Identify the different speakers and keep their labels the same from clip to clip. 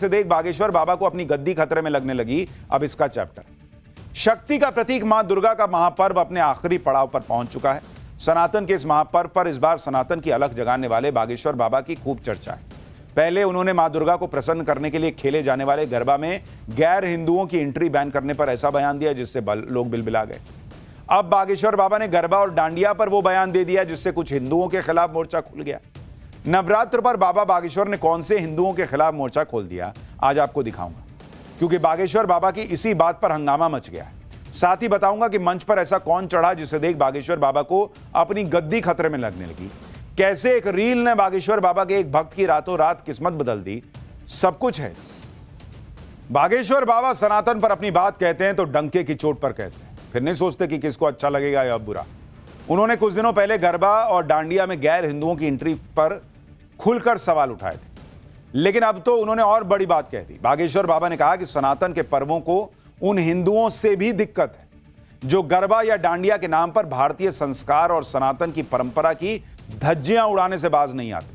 Speaker 1: से देख बागेश्वर बाबा को अपनी गद्दी खतरे में लगने लगी। अब इसका चैप्टर। शक्ति का प्रतीक मां दुर्गा का महापर्व अपने आखिरी पड़ाव पर पहुंच चुका है। सनातन के इस महापर्व पर इस बार सनातन की अलख जगाने वाले बागेश्वर बाबा की खूब चर्चा है। पहले उन्होंने मां दुर्गा को प्रसन्न करने के लिए खेले जाने वाले गरबा में गैर हिंदुओं की एंट्री बैन करने पर ऐसा बयान दिया जिससे लोग बिलबिला गए। अब बागेश्वर बाबा ने गरबा और डांडिया पर वो बयान दे दिया जिससे कुछ हिंदुओं के खिलाफ मोर्चा खुल गया। नवरात्र पर बाबा बागेश्वर ने कौन से हिंदुओं के खिलाफ मोर्चा खोल दिया, आज आपको दिखाऊंगा, क्योंकि बागेश्वर बाबा की इसी बात पर हंगामा मच गया है। साथ ही बताऊंगा कि मंच पर ऐसा कौन चढ़ा जिसे देख बागेश्वर बाबा को अपनी गद्दी खतरे में लगने लगी। कैसे एक रील ने बागेश्वर बाबा के एक भक्त की रातों रात किस्मत बदल दी, सब कुछ है। बागेश्वर बाबा सनातन पर अपनी बात कहते हैं तो डंके की चोट पर कहते हैं, फिर नहीं सोचते कि किसको अच्छा लगेगा या बुरा। उन्होंने कुछ दिनों पहले गरबा और डांडिया में गैर हिंदुओं की एंट्री पर खुलकर सवाल उठाए थे, लेकिन अब तो उन्होंने और बड़ी बात कह दी। बागेश्वर बाबा ने कहा कि सनातन के पर्वों को उन हिंदुओं से भी दिक्कत है जो गरबा या डांडिया के नाम पर भारतीय संस्कार और सनातन की परंपरा की धज्जियां उड़ाने से बाज नहीं आते।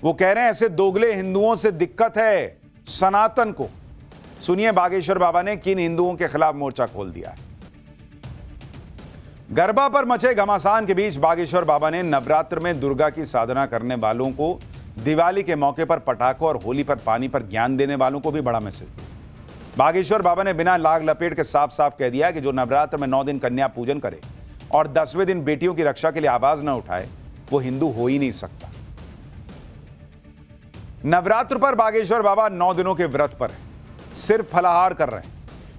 Speaker 1: वो कह रहे हैं ऐसे दोगले हिंदुओं से दिक्कत है सनातन को। सुनिए बागेश्वर बाबा ने किन हिंदुओं के खिलाफ मोर्चा खोल दिया है। गरबा पर मचे घमासान के बीच बागेश्वर बाबा ने नवरात्र में दुर्गा की साधना करने वालों को, दिवाली के मौके पर पटाखों और होली पर पानी पर ज्ञान देने वालों को भी बड़ा मैसेज दिया। बागेश्वर बाबा ने बिना लाग लपेट के साफ साफ कह दिया कि जो नवरात्र में 9 दिन कन्या पूजन करे और 10वें दिन बेटियों की रक्षा के लिए आवाज न उठाए वो हिंदू हो ही नहीं सकता। नवरात्र पर बागेश्वर बाबा 9 दिनों के व्रत पर है, सिर्फ फलाहार कर रहे हैं।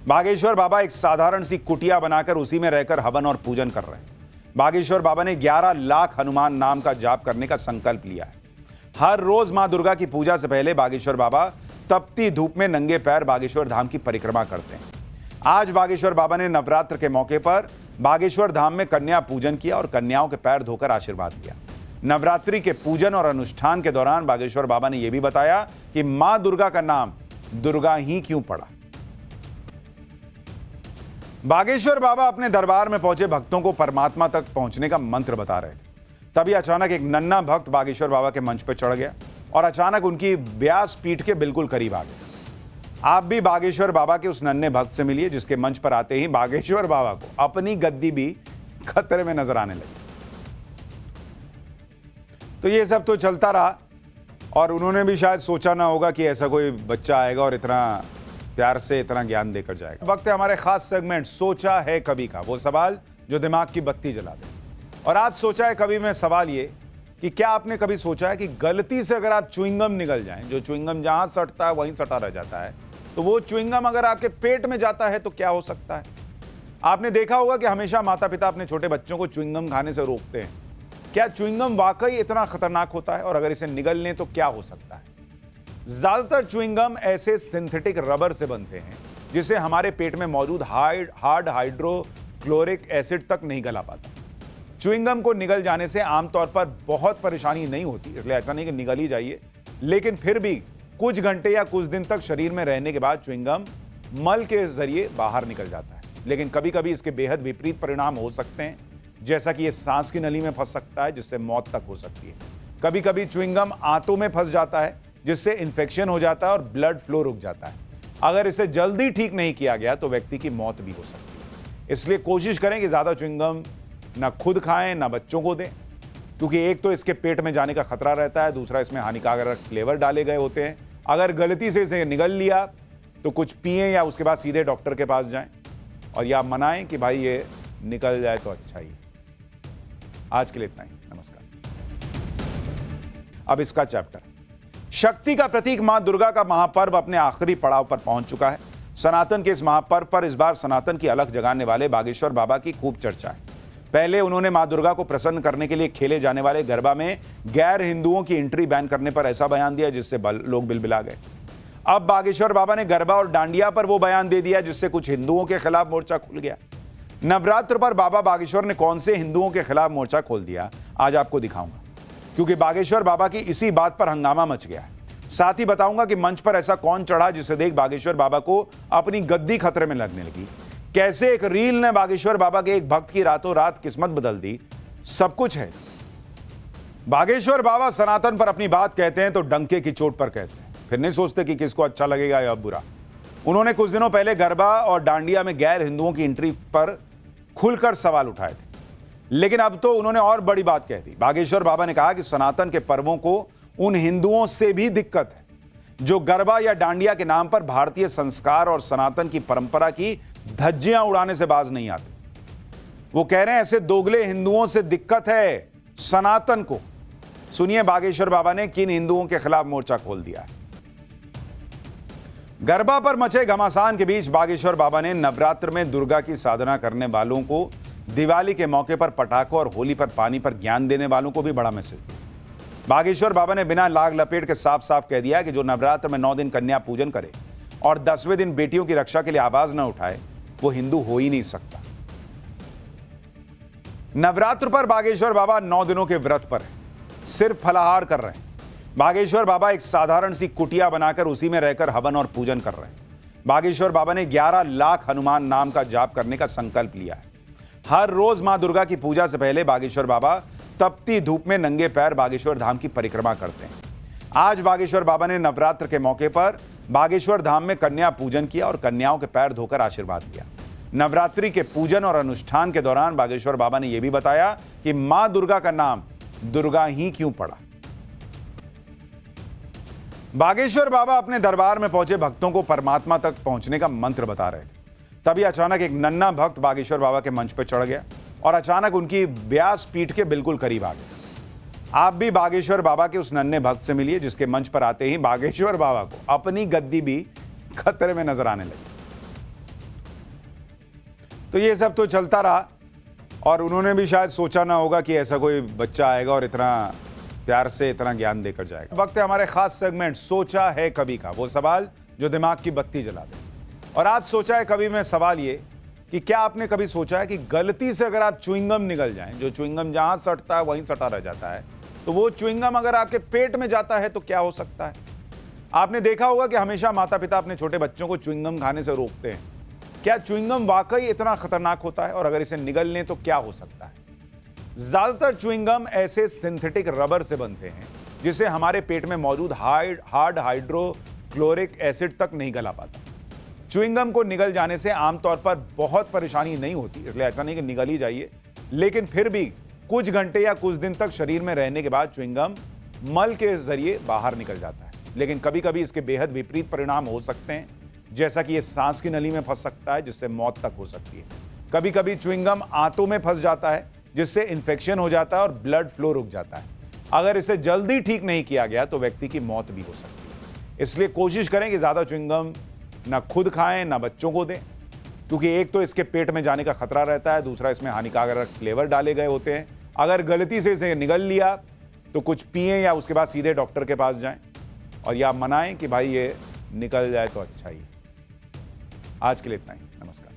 Speaker 1: बागेश्वर बाबा एक साधारण सी कुटिया बनाकर उसी में रहकर हवन और पूजन कर रहे हैं। बागेश्वर बाबा ने 11 लाख हनुमान नाम का जाप करने का संकल्प लिया है। हर रोज मां दुर्गा की पूजा से पहले बागेश्वर बाबा तपती धूप में नंगे पैर बागेश्वर धाम की परिक्रमा करते हैं। आज बागेश्वर बाबा ने नवरात्र के मौके पर बागेश्वर धाम में कन्या पूजन किया और कन्याओं के पैर धोकर आशीर्वाद दिया। नवरात्रि के पूजन और अनुष्ठान के दौरान बागेश्वर बाबा ने यह भी बताया कि मां दुर्गा का नाम दुर्गा ही क्यों पड़ा। बागेश्वर बाबा अपने दरबार में पहुंचे भक्तों को परमात्मा तक पहुंचने का मंत्र बता रहे थे। तभी अचानक एक नन्हा भक्त बागेश्वर बाबा के मंच पर चढ़ गया और अचानक उनकी व्यास पीठ के बिल्कुल करीब आ गया। आप भी बागेश्वर बाबा के उस नन्हे भक्त से मिलिए जिसके मंच पर आते ही बागेश्वर बाबा को अपनी गद्दी भी खतरे में नजर आने लगी। तो ये सब तो चलता रहा और उन्होंने भी शायद सोचा ना होगा कि ऐसा कोई बच्चा आएगा और इतना प्यार से इतना ज्ञान देकर जाएगा। वक्त है हमारे खास सेगमेंट सोचा है कभी का, वो सवाल जो दिमाग की बत्ती जला दे। और आज सोचा है कभी में सवाल ये कि क्या आपने कभी सोचा है कि गलती से अगर आप च्युइंगम निगल जाएं, जो च्युइंगम जहां सटता है वहीं सटा रह जाता है, तो वो च्युइंगम अगर आपके पेट में जाता है तो क्या हो सकता है। आपने देखा होगा कि हमेशा माता पिता अपने छोटे बच्चों को च्युइंगम खाने से रोकते हैं। क्या च्युइंगम वाकई इतना खतरनाक होता है और अगर इसे निगल लें तो क्या हो सकता है। ज्यादातर च्युइंगम ऐसे सिंथेटिक रबर से बनते हैं जिसे हमारे पेट में मौजूद हार्ड हाइड्रोक्लोरिक एसिड तक नहीं गला पाता। च्युइंगम को निगल जाने से आमतौर पर बहुत परेशानी नहीं होती, इसलिए ऐसा नहीं कि निगल ही जाइए, लेकिन फिर भी कुछ घंटे या कुछ दिन तक शरीर में रहने के बाद च्युइंगम मल के जरिए बाहर निकल जाता है। लेकिन कभी कभी इसके बेहद विपरीत परिणाम हो सकते हैं, जैसा कि ये सांस की नली में फंस सकता है जिससे मौत तक हो सकती है। कभी कभी च्युइंगम आंतों में फंस जाता है जिससे इन्फेक्शन हो जाता है और ब्लड फ्लो रुक जाता है। अगर इसे जल्दी ठीक नहीं किया गया तो व्यक्ति की मौत भी हो सकती है। इसलिए कोशिश करें कि ज्यादा च्युइंगम ना खुद खाएं ना बच्चों को दें, क्योंकि एक तो इसके पेट में जाने का खतरा रहता है, दूसरा इसमें हानिकारक फ्लेवर डाले गए होते हैं। अगर गलती से इसे निगल लिया तो कुछ पिएं या उसके बाद सीधे डॉक्टर के पास जाएं और या मनाएं कि भाई ये निकल जाए तो अच्छा ही। आज के लिए इतना ही, नमस्कार। अब इसका चैप्टर। शक्ति का प्रतीक मां दुर्गा का महापर्व अपने आखिरी पड़ाव पर पहुंच चुका है। सनातन के इस महापर्व पर इस बार सनातन की अलख जगाने वाले बागेश्वर बाबा की खूब चर्चा है। पहले उन्होंने मां दुर्गा को प्रसन्न करने के लिए खेले जाने वाले गरबा में गैर हिंदुओं की एंट्री बैन करने पर ऐसा बयान दिया जिससे लोग बिलबिला गए। अब बागेश्वर बाबा ने गरबा और डांडिया पर वो बयान दे दिया जिससे कुछ हिंदुओं के खिलाफ मोर्चा खुल गया। नवरात्र पर बाबा बागेश्वर ने कौन से हिंदुओं के खिलाफ मोर्चा खोल दिया, आज आपको दिखाऊंगा, क्योंकि बागेश्वर बाबा की इसी बात पर हंगामा मच गया है। साथ ही बताऊंगा कि मंच पर ऐसा कौन चढ़ा जिसे देख बागेश्वर बाबा को अपनी गद्दी खतरे में लगने लगी। कैसे एक रील ने बागेश्वर बाबा के एक भक्त की रातों रात किस्मत बदल दी, सब कुछ है। बागेश्वर बाबा सनातन पर अपनी बात कहते हैं तो डंके की चोट पर कहते हैं, फिर नहीं सोचते कि किसको अच्छा लगेगा या बुरा। उन्होंने कुछ दिनों पहले गरबा और डांडिया में गैर हिंदुओं की एंट्री पर खुलकर सवाल उठाए थे, लेकिन अब तो उन्होंने और बड़ी बात कह दी। बागेश्वर बाबा ने कहा कि सनातन के पर्वों को उन हिंदुओं से भी दिक्कत है जो गरबा या डांडिया के नाम पर भारतीय संस्कार और सनातन की परंपरा की धज्जियां उड़ाने से बाज नहीं आते। वो कह रहे हैं ऐसे दोगले हिंदुओं से दिक्कत है सनातन को। सुनिए बागेश्वर बाबा ने किन हिंदुओं के खिलाफ मोर्चा खोल दिया है। गरबा पर मचे घमासान के बीच बागेश्वर बाबा ने नवरात्र में दुर्गा की साधना करने वालों को, दिवाली के मौके पर पटाखों और होली पर पानी पर ज्ञान देने वालों को भी बड़ा मैसेज दिया। बागेश्वर बाबा ने बिना लाग लपेट के साफ साफ कह दिया कि जो नवरात्र में 9 दिन कन्या पूजन करे और 10वें दिन बेटियों की रक्षा के लिए आवाज न उठाए वो हिंदू हो ही नहीं सकता। नवरात्र पर बागेश्वर बाबा 9 दिनों के व्रत पर है, सिर्फ फलाहार कर रहे हैं। बागेश्वर बाबा एक साधारण सी कुटिया बनाकर उसी में रहकर हवन और पूजन कर रहे हैं। बागेश्वर बाबा ने 11 लाख हनुमान नाम का जाप करने का संकल्प लिया है। हर रोज मां दुर्गा की पूजा से पहले बागेश्वर बाबा तपती धूप में नंगे पैर बागेश्वर धाम की परिक्रमा करते हैं। आज बागेश्वर बाबा ने नवरात्र के मौके पर बागेश्वर धाम में कन्या पूजन किया और कन्याओं के पैर धोकर आशीर्वाद दिया। नवरात्रि के पूजन और अनुष्ठान के दौरान बागेश्वर बाबा ने यह भी बताया कि मां दुर्गा का नाम दुर्गा ही क्यों पड़ा। बागेश्वर बाबा अपने दरबार में पहुंचे भक्तों को परमात्मा तक पहुंचने का मंत्र बता रहे थे। तभी अचानक एक नन्हा भक्त बागेश्वर बाबा के मंच पर चढ़ गया और अचानक उनकी व्यास पीठ के बिल्कुल करीब आ गया। आप भी बागेश्वर बाबा के उस नन्हे भक्त से मिलिए जिसके मंच पर आते ही बागेश्वर बाबा को अपनी गद्दी भी खतरे में नजर आने लगी। तो ये सब तो चलता रहा और उन्होंने भी शायद सोचा ना होगा कि ऐसा कोई बच्चा आएगा और इतना प्यार से इतना ज्ञान देकर जाएगा। वक्त है हमारे खास सेगमेंट सोचा है कभी का, वो सवाल जो दिमाग की बत्ती जला दे। और आज सोचा है कभी में सवाल ये कि क्या आपने कभी सोचा है कि गलती से अगर आप च्युइंगम निगल जाएं, जो च्युइंगम जहां सटता है वहीं सटा रह जाता है, तो वो च्युइंगम अगर आपके पेट में जाता है तो क्या हो सकता है। आपने देखा होगा कि हमेशा माता पिता अपने छोटे बच्चों को च्युइंगम खाने से रोकते हैं। क्या च्युइंगम वाकई इतना खतरनाक होता है और अगर इसे निगल लें तो क्या हो सकता है। ज्यादातर च्युइंगम ऐसे सिंथेटिक रबर से बनते हैं जिसे हमारे पेट में मौजूद हार्ड हाइड्रोक्लोरिक एसिड तक नहीं गला पाता। च्युइंगम को निगल जाने से आमतौर पर बहुत परेशानी नहीं होती, इसलिए ऐसा नहीं कि निगल ही जाइए, लेकिन फिर भी कुछ घंटे या कुछ दिन तक शरीर में रहने के बाद च्युइंगम मल के जरिए बाहर निकल जाता है। लेकिन कभी कभी इसके बेहद विपरीत परिणाम हो सकते हैं, जैसा कि ये सांस की नली में फंस सकता है जिससे मौत तक हो सकती है। कभी कभी च्युइंगम आंतों में फंस जाता है जिससे इन्फेक्शन हो जाता है और ब्लड फ्लो रुक जाता है। अगर इसे जल्दी ठीक नहीं किया गया तो व्यक्ति की मौत भी हो सकती है। इसलिए कोशिश करें कि ज्यादा च्युइंगम ना खुद खाएं ना बच्चों को दें, क्योंकि एक तो इसके पेट में जाने का खतरा रहता है, दूसरा इसमें हानिकारक फ्लेवर डाले गए होते हैं। अगर गलती से इसे निगल लिया तो कुछ पिएं या उसके बाद सीधे डॉक्टर के पास जाएं और या मनाएं कि भाई ये निकल जाए तो अच्छा ही। आज के लिए इतना ही, नमस्कार।